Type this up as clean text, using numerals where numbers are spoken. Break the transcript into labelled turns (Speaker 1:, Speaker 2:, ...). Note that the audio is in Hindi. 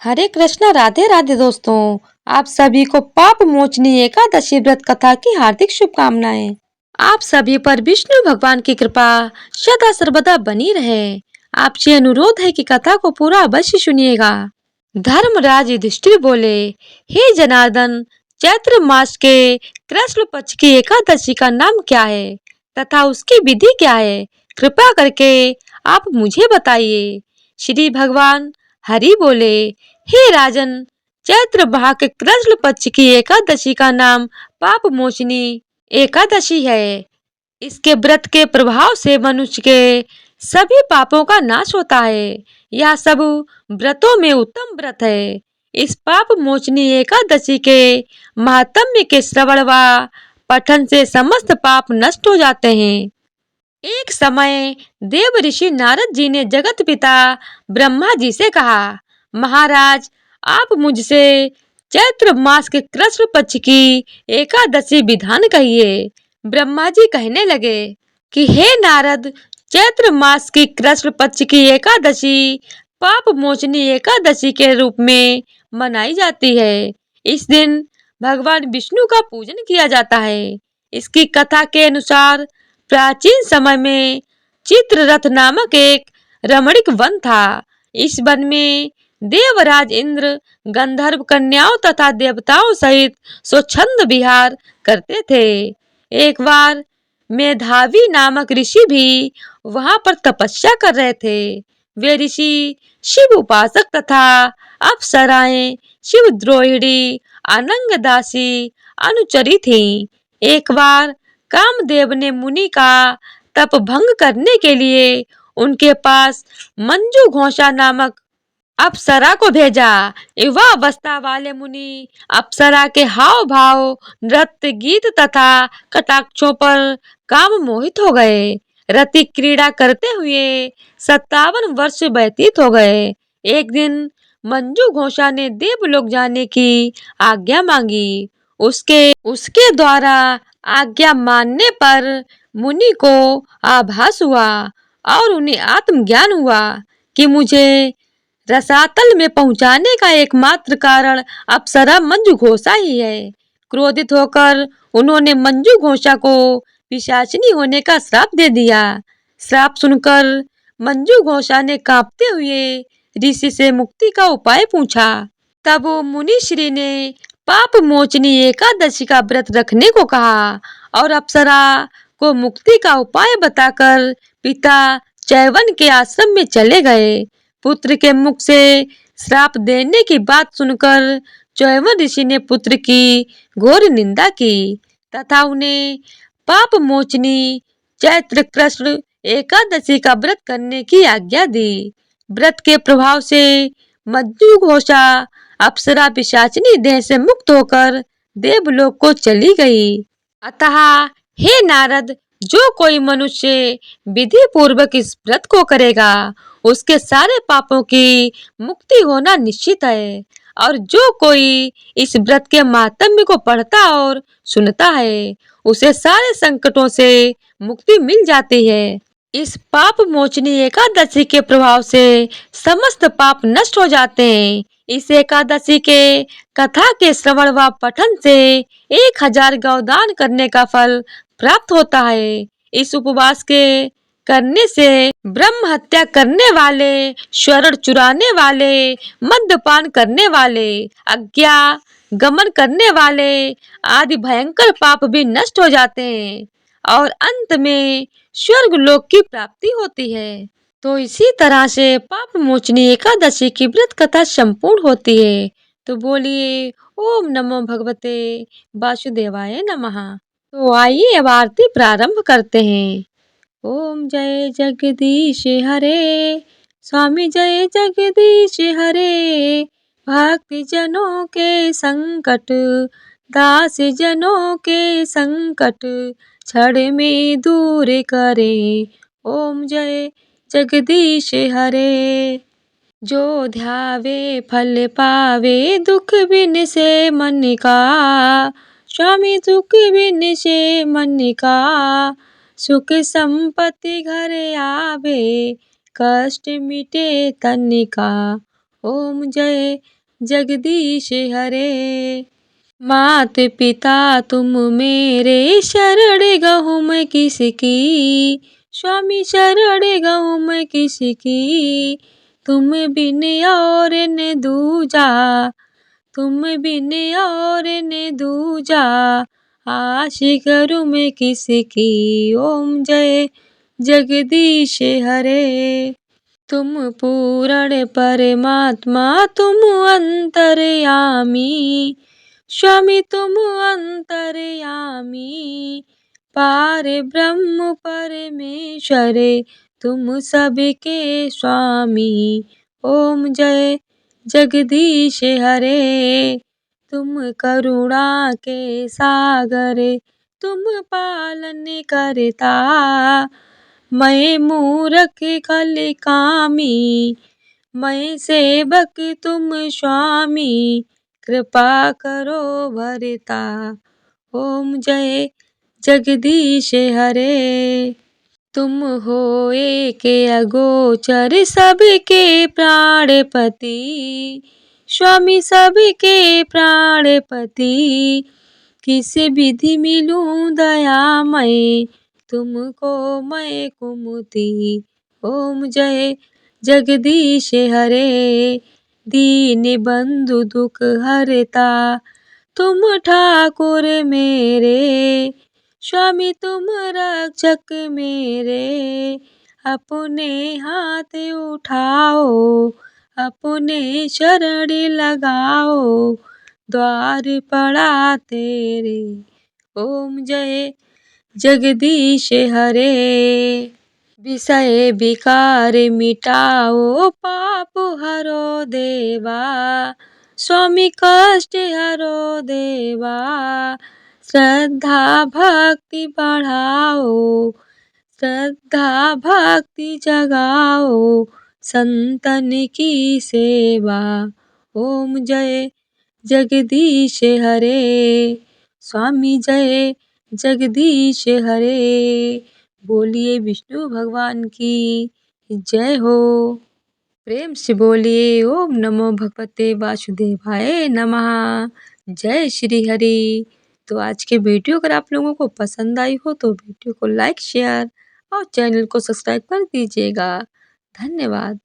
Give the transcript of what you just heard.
Speaker 1: हरे कृष्णा, राधे राधे दोस्तों। आप सभी को पाप मोचनी एकादशी व्रत कथा की हार्दिक शुभकामनाएं। आप सभी पर विष्णु भगवान की कृपा सदा सर्वदा बनी रहे। आपसे अनुरोध है कि कथा को पूरा अवश्य सुनिएगा। धर्मराज युधिष्ठिर बोले, हे जनार्दन, चैत्र मास के कृष्ण पक्ष की एकादशी का नाम क्या है तथा उसकी विधि क्या है? कृपा करके आप मुझे बताइए। श्री भगवान हरि बोले, हे राजन, चैत्र माह के कृष्ण पक्ष की एकादशी का नाम पाप मोचनी एकादशी है। इसके व्रत के प्रभाव से मनुष्य के सभी पापों का नाश होता है। यह सब व्रतों में उत्तम व्रत है। इस पाप मोचनी एकादशी के महात्म्य के श्रवण व पठन से समस्त पाप नष्ट हो जाते हैं। एक समय देव ऋषि नारद जी ने जगत पिता ब्रह्मा जी से कहा, महाराज, आप मुझसे चैत्र मास के कृष्ण पक्ष की एकादशी विधान कहिए। ब्रह्मा जी कहने लगे कि हे नारद, चैत्र मास की कृष्ण पक्ष की एकादशी पाप मोचनी एकादशी के रूप में मनाई जाती है। इस दिन भगवान विष्णु का पूजन किया जाता है। इसकी कथा के अनुसार प्राचीन समय में चित्ररथ नामक एक रमणीक वन था। इस वन में देवराज इंद्र गंधर्व कन्याओं तथा देवताओं सहित स्वच्छंद विहार करते थे। एक बार मेधावी नामक ऋषि भी वहां पर तपस्या कर रहे थे। वे ऋषि शिव उपासक तथा अप्सराएं शिव द्रोहिणी अनंगदासी अनुचरी थीं। एक बार कामदेव ने मुनि का तप भंग करने के लिए उनके पास मंजू घोषा नामक अप्सरा को भेजा। युवा अवस्था वाले मुनि अप्सरा के हाव भाव, नृत्य, गीत तथा कटाक्षों पर काम मोहित हो गए। रति क्रीड़ा करते हुए 57 वर्ष व्यतीत हो गए। एक दिन मंजू घोषा ने देवलोक जाने की आज्ञा मांगी। उसके उसके द्वारा आज्ञा मानने पर मुनि को आभास हुआ और उन्हें आत्मज्ञान हुआ कि मुझे रसातल में पहुंचाने का एकमात्र कारण अप्सरा मंजू घोषा ही है। क्रोधित होकर उन्होंने मंजू घोषा को पिशाचिनी होने का श्राप दे दिया। श्राप सुनकर मंजू घोषा ने कांपते हुए ऋषि से मुक्ति का उपाय पूछा। तब मुनि श्री ने पाप मोचनी एकादशी का व्रत रखने को कहा और अप्सरा को मुक्ति का उपाय बताकर पिता चैवन के आश्रम में चले गए। पुत्र के मुख से श्राप देने की बात सुनकर चैवन ऋषि ने पुत्र की घोर निंदा की तथा उन्हें पाप मोचनी चैत्र कृष्ण एकादशी का व्रत करने की आज्ञा दी। व्रत के प्रभाव से मंजू घोषा अप्सरा पिशाचिनी देह से मुक्त होकर देवलोक को चली गई। अतः हे नारद, जो कोई मनुष्य विधि पूर्वक इस व्रत को करेगा उसके सारे पापों की मुक्ति होना निश्चित है। और जो कोई इस व्रत के महात्म्य को पढ़ता और सुनता है उसे सारे संकटों से मुक्ति मिल जाती है। इस पाप मोचनी एकादशी के प्रभाव से समस्त पाप नष्ट हो जाते हैं। इस एकादशी के कथा के श्रवण व पठन से 1000 गौदान करने का फल प्राप्त होता है। इस उपवास के करने से ब्रह्म हत्या करने वाले, स्वर्ण चुराने वाले, मद्यपान करने वाले, आज्ञा गमन करने वाले आदि भयंकर पाप भी नष्ट हो जाते हैं और अंत में स्वर्ग लोक की प्राप्ति होती है। तो इसी तरह से पाप मोचनी एकादशी की व्रत कथा संपूर्ण होती है। तो बोलिए ओम नमो भगवते वासुदेवाय नमः। तो आइए अब आरती प्रारंभ करते हैं। ओम जय जगदीश हरे, स्वामी जय जगदीश हरे। भक्ति जनों के संकट, दास जनों के संकट क्षण में दूर करे। ओम जय जगदीश हरे। जो ध्यावे फल पावे, दुख बिन से मन का। स्वामी दुख बिन से मन का, सुख संपत्ति घर आवे, कष्ट मिटे तन का। ओम जय जगदीश हरे। मात पिता तुम मेरे, शरण गहूँ मैं किसकी। स्वामी शरण गहूँ मैं किसकी। तुम बिन और न दूजा, तुम बिन और न दूजा। आश करूँ मैं किसकी। ओम जय जगदीश हरे। तुम पूर्ण परमात्मा तुम अंतर्यामी। स्वामी तुम अंतर्यामी। पार ब्रह्म परमेश्वर तुम सबके स्वामी। ओम जय जगदीश हरे। तुम करुणा के सागर तुम पालन करता। मैं मूरख खल कामी, मैं सेवक तुम स्वामी। कृपा करो भरता। ओम जय जगदीश हरे। तुम हो एक अगोचर सबके प्राणपति। स्वामी सबके प्राणपति। किस विधि मिलूं दयामय, तुमको मैं कुमति। ओम जय जगदीश हरे। दीन बंधु दुख हरता तुम ठाकुर मेरे। स्वामी तुम रक्षक मेरे। अपने हाथ उठाओ, अपने शरण लगाओ। द्वार पड़ा तेरे। ओम जय जगदीश हरे। विषय विकार मिटाओ, पाप हरो देवा। स्वामी कष्ट हरो देवा। श्रद्धा भक्ति बढ़ाओ, श्रद्धा भक्ति जगाओ। संतन की सेवा। ओम जय जगदीश हरे। स्वामी जय जगदीश हरे। बोलिए विष्णु भगवान की जय हो। प्रेम से बोलिए ओम नमो भगवते वासुदेवाय नमः। जय श्री हरि। तो आज के वीडियो अगर आप लोगों को पसंद आई हो तो वीडियो को लाइक शेयर और चैनल को सब्सक्राइब कर दीजिएगा। धन्यवाद।